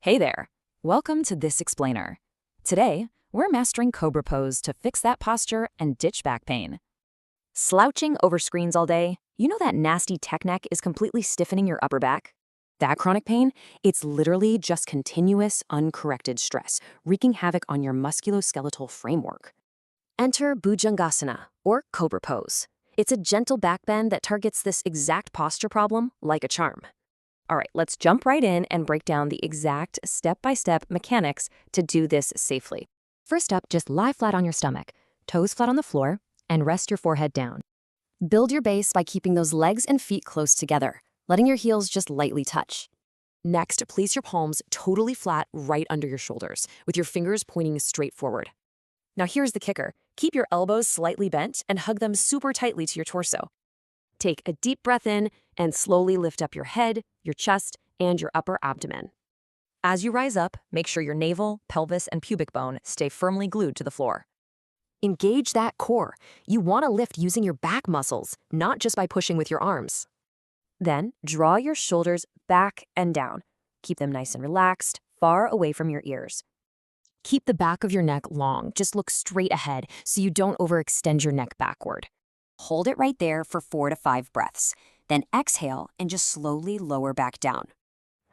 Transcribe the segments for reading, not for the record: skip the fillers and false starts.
Hey there! Welcome to This Explainer. Today, we're mastering Cobra Pose to fix that posture and ditch back pain. Slouching over screens all day, you know that nasty tech neck is completely stiffening your upper back? That chronic pain? It's literally just continuous, uncorrected stress, wreaking havoc on your musculoskeletal framework. Enter Bhujangasana, or Cobra Pose. It's a gentle backbend that targets this exact posture problem like a charm. All right, let's jump right in and break down the exact step-by-step mechanics to do this safely. First up, just lie flat on your stomach, toes flat on the floor, and rest your forehead down. Build your base by keeping those legs and feet close together, letting your heels just lightly touch. Next, place your palms totally flat right under your shoulders, with your fingers pointing straight forward. Now here's the kicker. Keep your elbows slightly bent and hug them super tightly to your torso. Take a deep breath in and slowly lift up your head, your chest, and your upper abdomen. As you rise up, make sure your navel, pelvis, and pubic bone stay firmly glued to the floor. Engage that core. You want to lift using your back muscles, not just by pushing with your arms. Then, draw your shoulders back and down. Keep them nice and relaxed, far away from your ears. Keep the back of your neck long. Just look straight ahead so you don't overextend your neck backward. Hold it right there for 4 to 5 breaths. Then exhale and just slowly lower back down.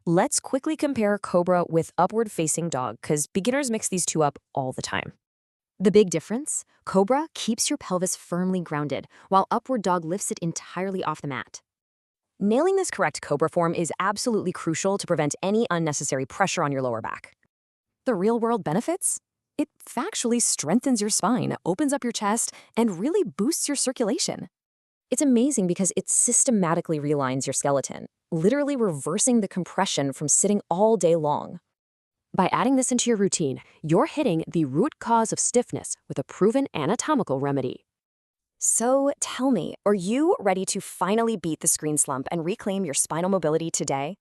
Let's quickly compare Cobra with upward-facing dog because beginners mix these two up all the time. The big difference? Cobra keeps your pelvis firmly grounded, while upward dog lifts it entirely off the mat. Nailing this correct Cobra form is absolutely crucial to prevent any unnecessary pressure on your lower back. The real-world benefits? It factually strengthens your spine, opens up your chest, and really boosts your circulation. It's amazing because it systematically realigns your skeleton, literally reversing the compression from sitting all day long. By adding this into your routine, you're hitting the root cause of stiffness with a proven anatomical remedy. So tell me, are you ready to finally beat the screen slump and reclaim your spinal mobility today?